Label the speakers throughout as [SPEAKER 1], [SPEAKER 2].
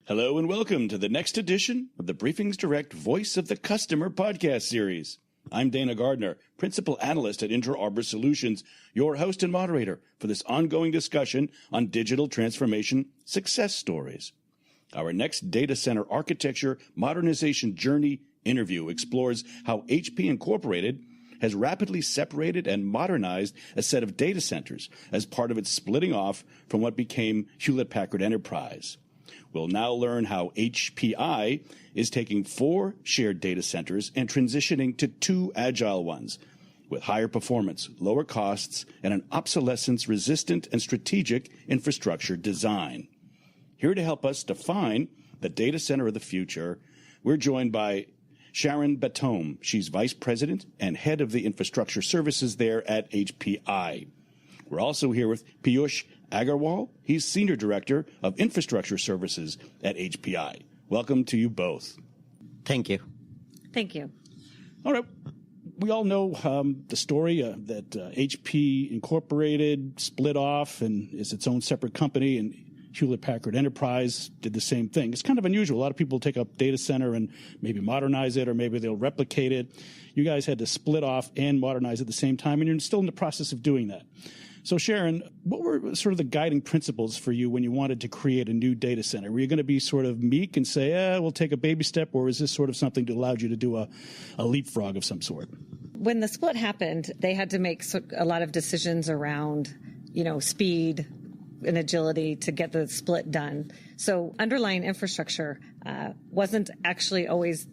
[SPEAKER 1] Hello and welcome to the next edition of the BriefingsDirect Voice of the Customer podcast series. I'm Dana Gardner, Principal Analyst at Inter Arbor Solutions, your host and moderator for this ongoing discussion on digital transformation success stories. Our next data center architecture modernization journey interview explores how HP Incorporated has rapidly separated and modernized a set of data centers as part of its splitting off from what became Hewlett Packard Enterprise. We'll now learn how HPI is taking 4 shared data centers and transitioning to 2 agile ones with higher performance, lower costs, and an obsolescence-resistant and strategic infrastructure design. Here to help us define the data center of the future, we're joined by Sharon Batome. She's Vice President and Head of the Infrastructure Services there at HPI. We're also here with Piyush Agarwal. He's Senior Director of Infrastructure Services at HPI. Welcome to you both.
[SPEAKER 2] Thank you.
[SPEAKER 3] Thank you.
[SPEAKER 1] All right. We all know the story that HP Incorporated split off and is its own separate company, and Hewlett Packard Enterprise did the same thing. It's kind of unusual. A lot of people take up data center and maybe modernize it, or maybe they'll replicate it. You guys had to split off and modernize at the same time, and you're still in the process of doing that. So, Sharon, what were sort of the guiding principles for you when you wanted to create a new data center? Were you going to be sort of meek and say, we'll take a baby step, or is this sort of something that allowed you to do a leapfrog of some sort?
[SPEAKER 3] When the split happened, they had to make a lot of decisions around, speed and agility to get the split done. So underlying infrastructure wasn't actually always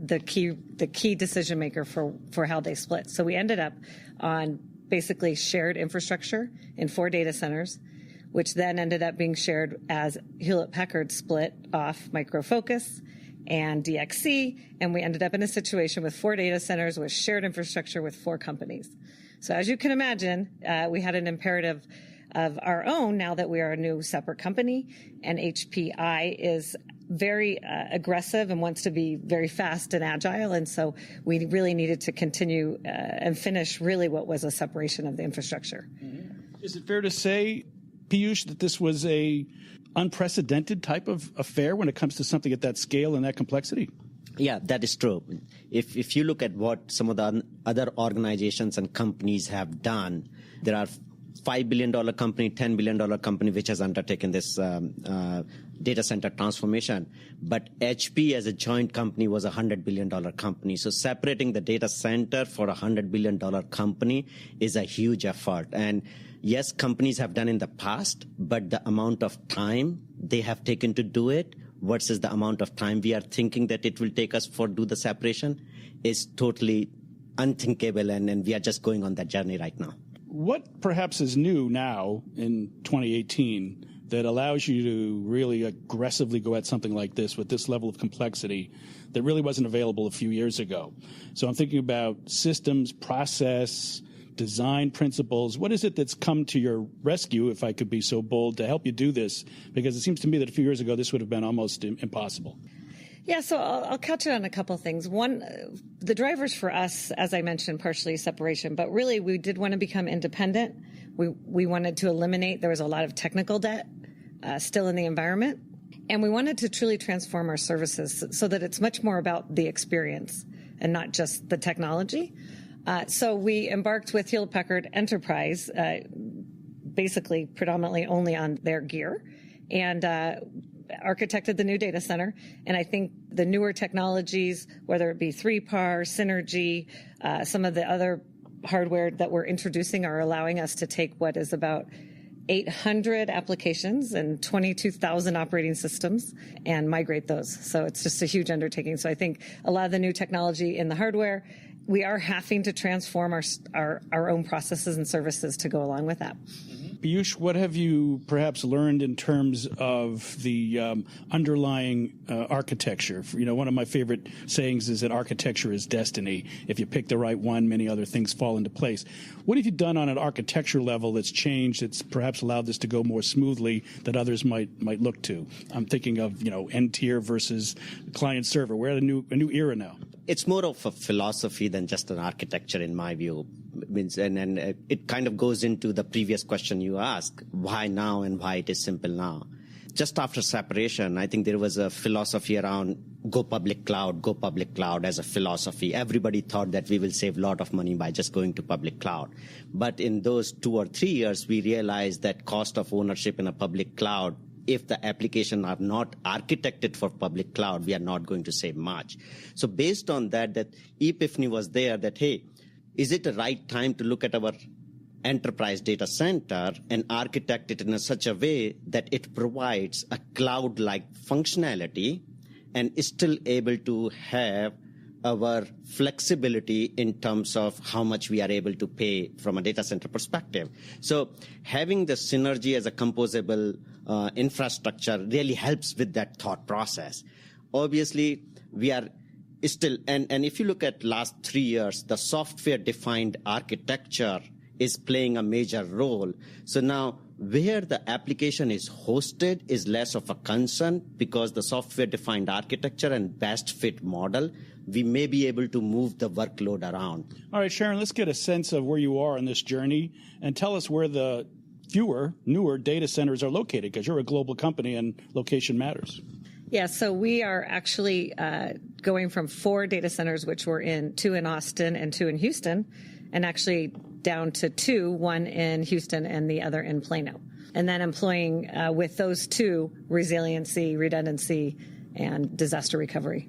[SPEAKER 3] the key decision maker for how they split. So we ended up on basically shared infrastructure in 4 data centers, which then ended up being shared as Hewlett Packard split off Micro Focus and DXC, and we ended up in a situation with 4 data centers with shared infrastructure with 4 companies. So as you can imagine, we had an imperative of our own now that we are a new separate company, and HPI is very aggressive and wants to be very fast and agile. And so we really needed to continue and finish really what was a separation of the infrastructure.
[SPEAKER 1] Mm-hmm. Is it fair to say, Piyush, that this was a unprecedented type of affair when it comes to something at that scale and that complexity?
[SPEAKER 2] Yeah, that is true. If you look at what some of the other organizations and companies have done, there are $5 billion company, $10 billion company, which has undertaken this data center transformation. But HP as a joint company was a $100 billion company. So separating the data center for a $100 billion company is a huge effort. And yes, companies have done in the past, but the amount of time they have taken to do it versus the amount of time we are thinking that it will take us for do the separation is totally unthinkable. And we are just going on that journey right now.
[SPEAKER 1] What perhaps is new now in 2018 that allows you to really aggressively go at something like this with this level of complexity that really wasn't available a few years ago? So I'm thinking about systems, process, design principles. What is it that's come to your rescue, if I could be so bold, to help you do this? Because it seems to me that a few years ago this would have been almost impossible.
[SPEAKER 3] Yeah, so I'll catch it on a couple things. One, the drivers for us, as I mentioned, partially separation, but really we did want to become independent. We wanted to eliminate, there was a lot of technical debt still in the environment, and we wanted to truly transform our services so that it's much more about the experience and not just the technology. So we embarked with Hewlett Packard Enterprise, basically predominantly only on their gear, and architected the new data center. And I think the newer technologies, whether it be 3PAR, Synergy, some of the other hardware that we're introducing are allowing us to take what is about 800 applications and 22,000 operating systems and migrate those. So it's just a huge undertaking. So I think a lot of the new technology in the hardware, we are having to transform our own processes and services to go along with that.
[SPEAKER 1] Piyush, what have you perhaps learned in terms of the underlying architecture? One of my favorite sayings is that architecture is destiny. If you pick the right one, many other things fall into place. What have you done on an architecture level that's changed, that's perhaps allowed this to go more smoothly that others might look to? I'm thinking of, N-tier versus client server. We're at a new era now.
[SPEAKER 2] it's more of a philosophy than just an architecture, in my view. And it kind of goes into the previous question you asked, why now and why it is simple now. Just after separation, I think there was a philosophy around go public cloud as a philosophy. Everybody thought that we will save a lot of money by just going to public cloud. But in those 2 or 3 years, we realized that cost of ownership in a public cloud, if the applications are not architected for public cloud, we are not going to save much. So based on that epiphany was there that, hey, is it the right time to look at our enterprise data center and architect it in such a way that it provides a cloud-like functionality and is still able to have our flexibility in terms of how much we are able to pay from a data center perspective. So having the synergy as a composable infrastructure really helps with that thought process. Obviously, we are still, and if you look at last 3 years, the software-defined architecture is playing a major role. So now where the application is hosted is less of a concern because the software-defined architecture and best fit model, we may be able to move the workload around.
[SPEAKER 1] All right, Sharon, let's get a sense of where you are on this journey and tell us where the newer data centers are located, because you're a global company and location matters.
[SPEAKER 3] Yeah, so we are actually going from 4 data centers, which were 2 in Austin and 2 in Houston, and actually down to 2, one in Houston and the other in Plano. And then employing with those 2 resiliency, redundancy, and disaster recovery.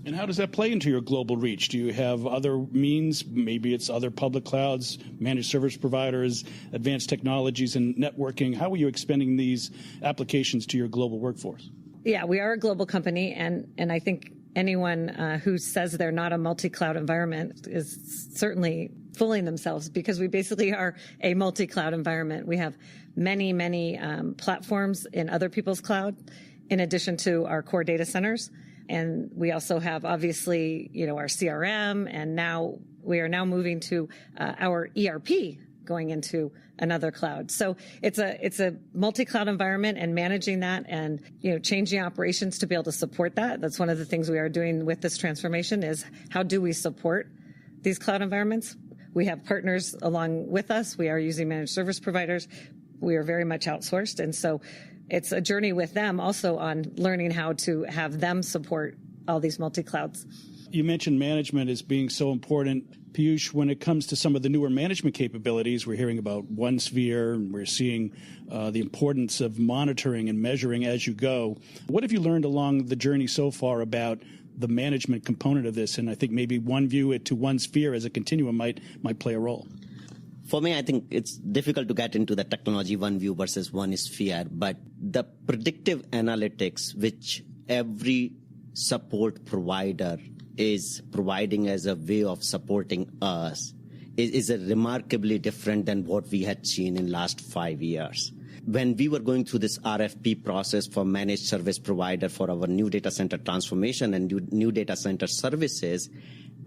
[SPEAKER 1] And how does that play into your global reach? Do you have other means? Maybe it's other public clouds, managed service providers, advanced technologies, and networking. How are you expanding these applications to your global workforce?
[SPEAKER 3] Yeah, we are a global company, and I think anyone who says they're not a multi-cloud environment is certainly fooling themselves, because we basically are a multi-cloud environment. We have many, many platforms in other people's cloud, in addition to our core data centers. And we also have, obviously, our CRM, and now we are moving to our ERP going into another cloud. So it's a multi-cloud environment, and managing that and, changing operations to be able to support that. That's one of the things we are doing with this transformation is how do we support these cloud environments? We have partners along with us. We are using managed service providers. We are very much outsourced. And so it's a journey with them also on learning how to have them support all these multi-clouds.
[SPEAKER 1] You mentioned management as being so important. Piyush, when it comes to some of the newer management capabilities, we're hearing about OneSphere, and we're seeing the importance of monitoring and measuring as you go. What have you learned along the journey so far about the management component of this? And I think maybe one view to OneSphere as a continuum might play a role.
[SPEAKER 2] For me, I think it's difficult to get into the technology one view versus one sphere, but the predictive analytics which every support provider is providing as a way of supporting us is a remarkably different than what we had seen in last 5 years. When we were going through this RFP process for managed service provider for our new data center transformation and new data center services,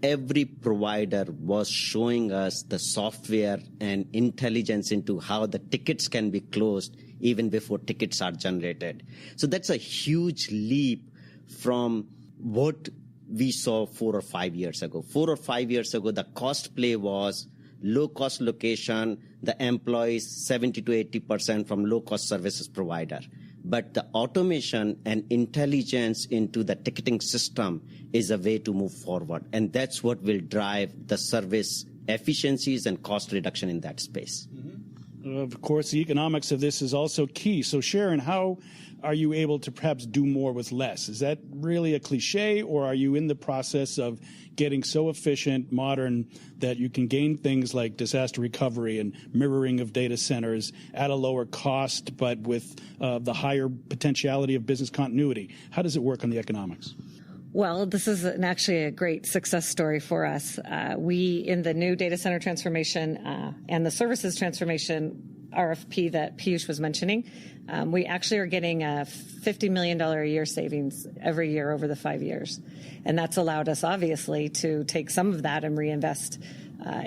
[SPEAKER 2] every provider was showing us the software and intelligence into how the tickets can be closed even before tickets are generated. So that's a huge leap from what we saw 4 or 5 years ago. 4 or 5 years ago, the cost play was low-cost location, the employees 70 to 80% from low-cost services provider. But the automation and intelligence into the ticketing system is a way to move forward. And that's what will drive the service efficiencies and cost reduction in that space.
[SPEAKER 1] Mm-hmm. Of course, the economics of this is also key. So Sharon, how are you able to perhaps do more with less? Is that really a cliche, or are you in the process of getting so efficient, modern, that you can gain things like disaster recovery and mirroring of data centers at a lower cost, but with the higher potentiality of business continuity? How does it work on the economics?
[SPEAKER 3] Well, this is actually a great success story for us. We, in the new data center transformation and the services transformation RFP that Piyush was mentioning, we actually are getting a $50 million a year savings every year over the 5 years. And that's allowed us, obviously, to take some of that and reinvest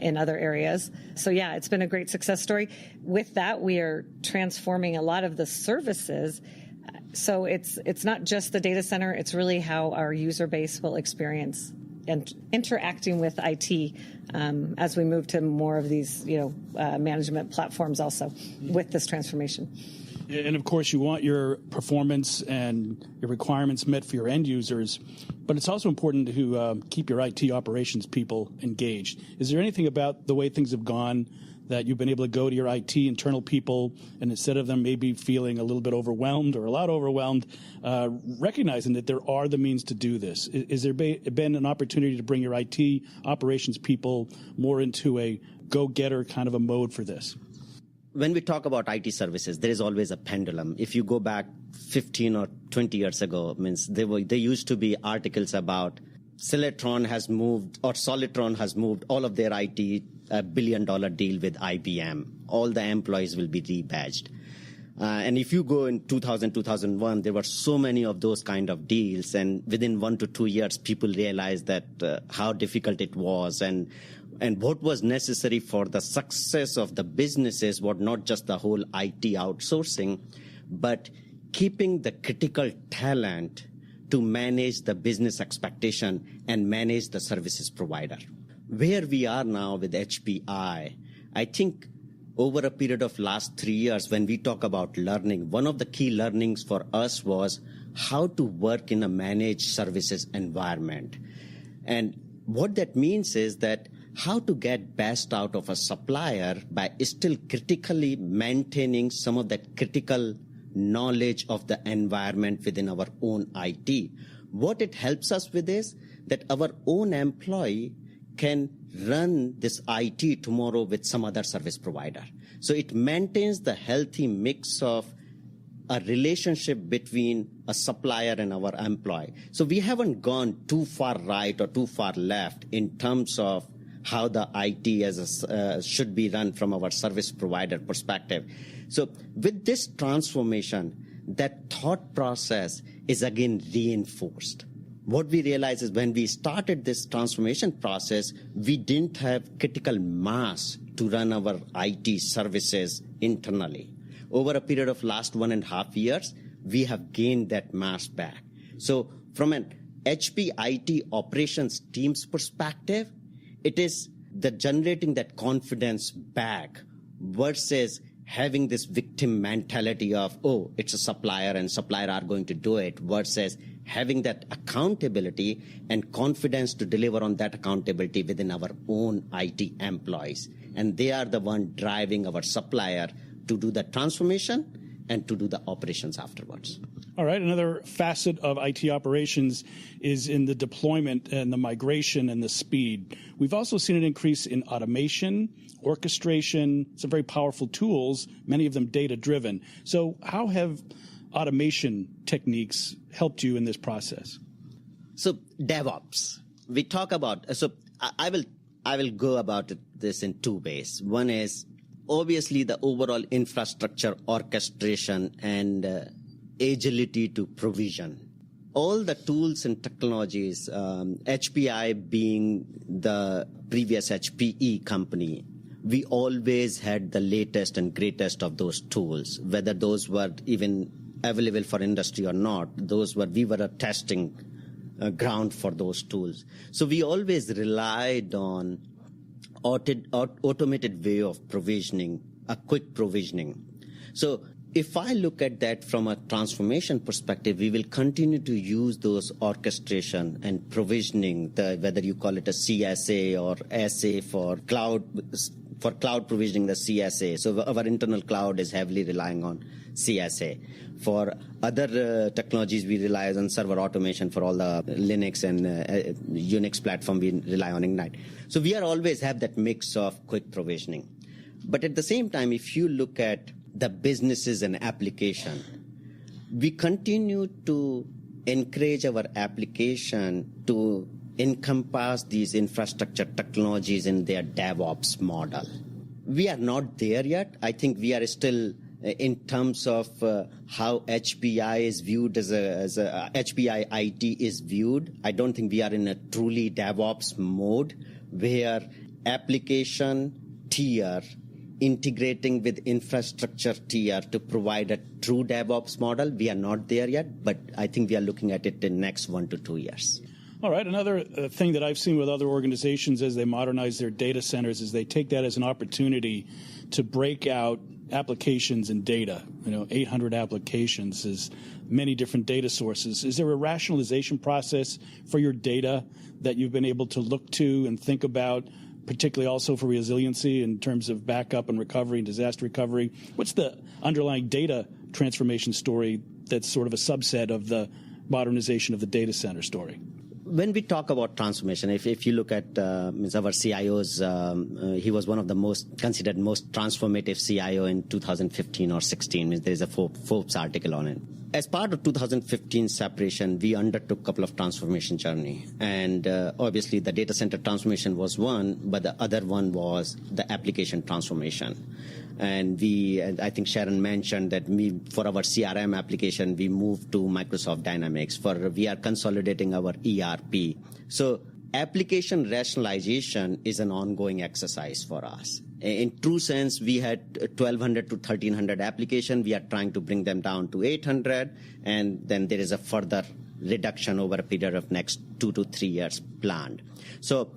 [SPEAKER 3] in other areas. So, yeah, it's been a great success story. With that, we are transforming a lot of the services. So it's not just the data center, it's really how our user base will experience interacting with IT as we move to more of these, management platforms also with this transformation.
[SPEAKER 1] And of course, you want your performance and your requirements met for your end users, but it's also important to keep your IT operations people engaged. Is there anything about the way things have gone that you've been able to go to your IT internal people, and instead of them maybe feeling a little bit overwhelmed or a lot overwhelmed, recognizing that there are the means to do this? Is there been an opportunity to bring your IT operations people more into a go-getter kind of a mode for this?
[SPEAKER 2] When we talk about IT services, there is always a pendulum. If you go back 15 or 20 years ago, there used to be articles about Solitron has moved all of their IT $1 billion deal with IBM. All the employees will be rebadged. And if you go in 2000, 2001, there were so many of those kind of deals. And within 1 to 2 years, people realized that how difficult it was. And what was necessary for the success of the businesses was not just the whole IT outsourcing, but keeping the critical talent to manage the business expectation and manage the services provider. Where we are now with HPI, I think over a period of last 3 years, when we talk about learning, one of the key learnings for us was how to work in a managed services environment. And what that means is that how to get best out of a supplier by still critically maintaining some of that critical knowledge of the environment within our own IT. What it helps us with is that our own employee can run this IT tomorrow with some other service provider. So it maintains the healthy mix of a relationship between a supplier and our employee. So we haven't gone too far right or too far left in terms of how the IT should be run from our service provider perspective. So with this transformation, that thought process is again reinforced. What we realized is when we started this transformation process, we didn't have critical mass to run our IT services internally. Over a period of last 1.5 years, we have gained that mass back. So from an HP IT operations team's perspective, it is the generating that confidence back versus having this victim mentality of, oh, it's a supplier and supplier are going to do it, versus having that accountability and confidence to deliver on that accountability within our own IT employees. And they are the one driving our supplier to do the transformation and to do the operations afterwards.
[SPEAKER 1] All right. Another facet of IT operations is in the deployment and the migration and the speed. We've also seen an increase in automation, orchestration, some very powerful tools, many of them data-driven. So how have automation techniques helped you in this process?
[SPEAKER 2] So DevOps, we talk about, so I will go about this in two ways. One is obviously the overall infrastructure orchestration and agility to provision. All the tools and technologies, HPI being the previous HPE company, we always had the latest and greatest of those tools, whether those were even available for industry or not. We were a testing ground for those tools. So we always relied on automated way of provisioning, a quick provisioning. So if I look at that from a transformation perspective, we will continue to use those orchestration and provisioning, whether you call it a CSA or SA for cloud provisioning, the CSA. So our internal cloud is heavily relying on CSA. For other technologies, we rely on server automation. For all the Linux and Unix platform, we rely on Ignite. So we always have that mix of quick provisioning. But at the same time, if you look at the businesses and application, we continue to encourage our application to encompass these infrastructure technologies in their DevOps model. We are not there yet. I think we are still in terms of how HPI is viewed as a HPI IT is viewed. I don't think we are in a truly DevOps mode where application tier integrating with infrastructure tier to provide a true DevOps model. We are not there yet, but I think we are looking at it in the next 1 to 2 years.
[SPEAKER 1] All right. Another thing that I've seen with other organizations as they modernize their data centers is they take that as an opportunity to break out applications and data. 800 applications is many different data sources. Is there a rationalization process for your data that you've been able to look to and think about, particularly also for resiliency in terms of backup and recovery and disaster recovery? What's the underlying data transformation story that's sort of a subset of the modernization of the data center story?
[SPEAKER 2] When we talk about transformation, if you look at our CIOs, he was one of the considered most transformative CIO in 2015 or 16. There is a Forbes article on it. As part of 2015 separation, we undertook a couple of transformation journey. And obviously the data center transformation was one, but the other one was the application transformation. And I think Sharon mentioned that for our CRM application, we moved to Microsoft Dynamics. We are consolidating our ERP. So application rationalization is an ongoing exercise for us. In true sense, we had 1,200 to 1,300 applications. We are trying to bring them down to 800, and then there is a further reduction over a period of next 2 to 3 years planned. So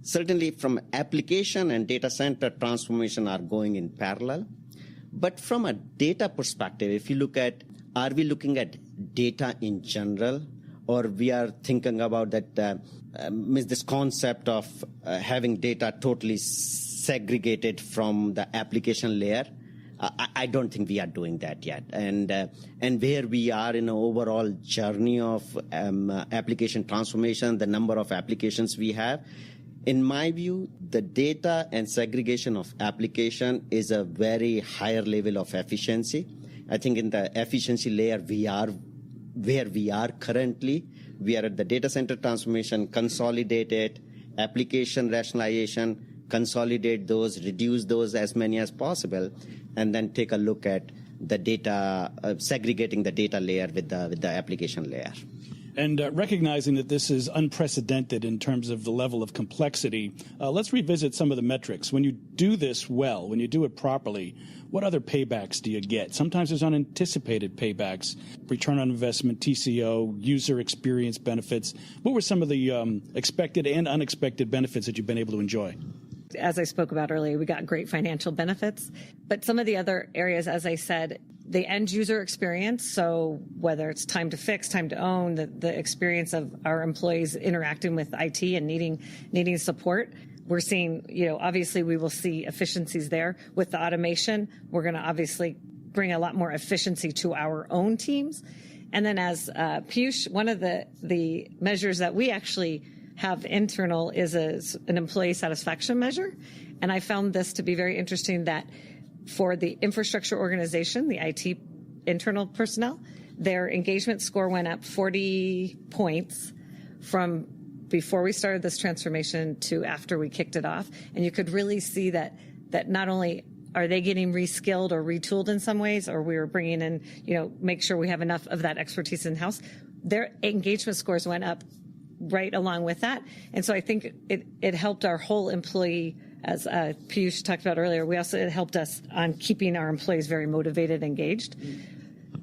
[SPEAKER 2] certainly from application and data center transformation are going in parallel. But from a data perspective, if you look at, are we looking at data in general, or we are thinking about that this concept of having data totally segregated from the application layer? I don't think we are doing that yet. And where we are in an overall journey of application transformation, the number of applications we have, in my view, the data and segregation of application is a very higher level of efficiency. I think in the efficiency layer, we are where we are currently. We are at the data center transformation, consolidated, application rationalization, consolidate those, reduce those as many as possible, and then take a look at the data, segregating the data layer with the application layer.
[SPEAKER 1] And recognizing that this is unprecedented in terms of the level of complexity, let's revisit some of the metrics. When you do this well, when you do it properly, what other paybacks do you get? Sometimes there's unanticipated paybacks, return on investment, TCO, user experience benefits. What were some of the expected and unexpected benefits that you've been able to enjoy?
[SPEAKER 3] As I spoke about earlier, we got great financial benefits. But some of the other areas, as I said, the end user experience, so whether it's time to fix, time to own, the experience of our employees interacting with IT and needing support, we're seeing, obviously we will see efficiencies there. With the automation, we're going to obviously bring a lot more efficiency to our own teams. And then as Piyush, one of the measures that we actually have internal is an employee satisfaction measure. And I found this to be very interesting that for the infrastructure organization, the IT internal personnel, their engagement score went up 40 points from before we started this transformation to after we kicked it off. And you could really see that not only are they getting reskilled or retooled in some ways, or we were bringing in, make sure we have enough of that expertise in-house, their engagement scores went up right along with that. And so I think it helped our whole employee, as Piyush talked about earlier, it helped us on keeping our employees very motivated, engaged.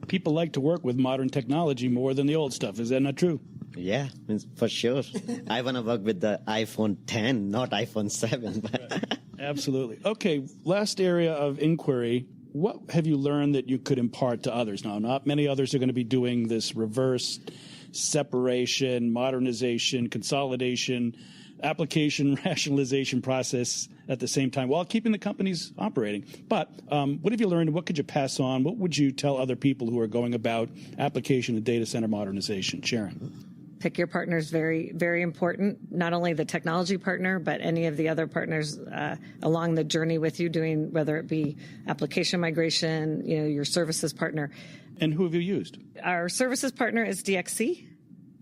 [SPEAKER 1] People like to work with modern technology more than the old stuff. Is that not true?
[SPEAKER 2] Yeah, for sure. I want to work with the iPhone 10, not iPhone 7.
[SPEAKER 1] Right. Absolutely. Okay, last area of inquiry. What have you learned that you could impart to others? Now, not many others are going to be doing this reverse separation, modernization, consolidation, application rationalization process at the same time while keeping the companies operating. But what have you learned? What could you pass on? What would you tell other people who are going about application and data center modernization? Sharon.
[SPEAKER 3] Pick your partners, very, very important. Not only the technology partner, but any of the other partners along the journey with you doing, whether it be application migration, your services partner.
[SPEAKER 1] And who have you used?
[SPEAKER 3] Our services partner is DXC.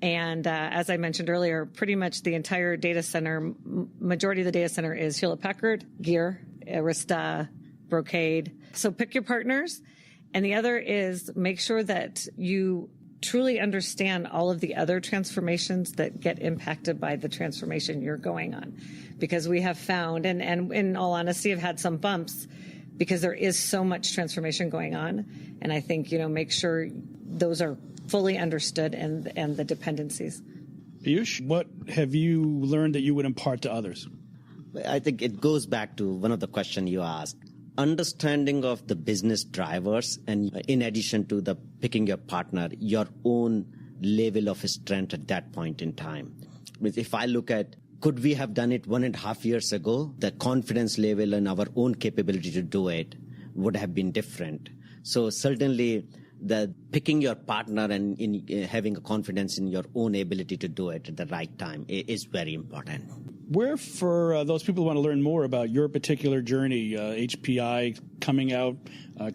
[SPEAKER 3] And as I mentioned earlier, pretty much the entire data center, majority of the data center is Hewlett Packard, Gear, Arista, Brocade. So pick your partners. And the other is make sure that you truly understand all of the other transformations that get impacted by the transformation you're going on. Because we have found, and in all honesty, have had some bumps because there is so much transformation going on. And I think, make sure those are fully understood and the dependencies.
[SPEAKER 1] Piyush, what have you learned that you would impart to others?
[SPEAKER 2] I think it goes back to one of the questions you asked. Understanding of the business drivers, and in addition to the picking your partner, your own level of strength at that point in time. If I look at, could we have done it 1.5 years ago? The confidence level and our own capability to do it would have been different. So certainly the picking your partner and in having a confidence in your own ability to do it at the right time is very important.
[SPEAKER 1] Where, for those people who want to learn more about your particular journey, HPI coming out,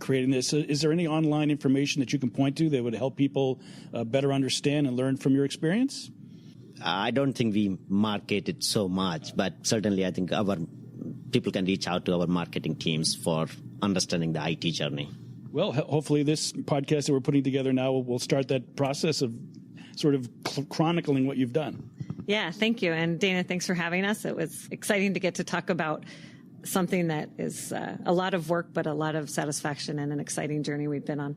[SPEAKER 1] creating this, is there any online information that you can point to that would help people better understand and learn from your experience?
[SPEAKER 2] I don't think we market it so much, but certainly I think our people can reach out to our marketing teams for understanding the IT journey.
[SPEAKER 1] Well, hopefully this podcast that we're putting together now will start that process of sort of chronicling what you've done.
[SPEAKER 3] Yeah, thank you. And Dana, thanks for having us. It was exciting to get to talk about something that is a lot of work, but a lot of satisfaction and an exciting journey we've been on.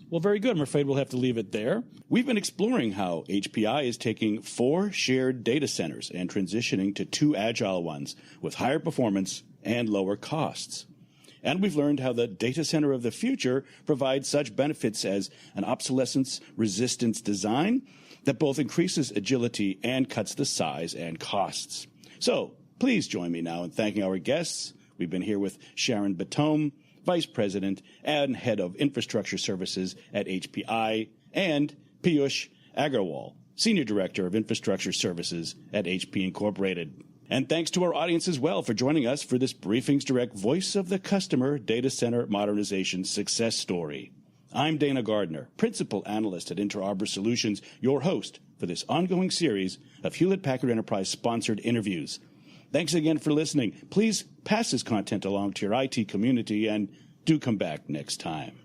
[SPEAKER 1] Well, very good. I'm afraid we'll have to leave it there. We've been exploring how HPI is taking 4 shared data centers and transitioning to 2 agile ones with higher performance and lower costs. And we've learned how the data center of the future provides such benefits as an obsolescence-resistant design that both increases agility and cuts the size and costs. So please join me now in thanking our guests. We've been here with Sharon Batome, Vice President and Head of Infrastructure Services at HPI, and Piyush Agarwal, Senior Director of Infrastructure Services at HP Incorporated. And thanks to our audience as well for joining us for this BriefingsDirect Voice of the Customer Data Center Modernization Success Story. I'm Dana Gardner, Principal Analyst at Inter Arbor Solutions, your host for this ongoing series of Hewlett Packard Enterprise sponsored interviews. Thanks again for listening. Please pass this content along to your IT community and do come back next time.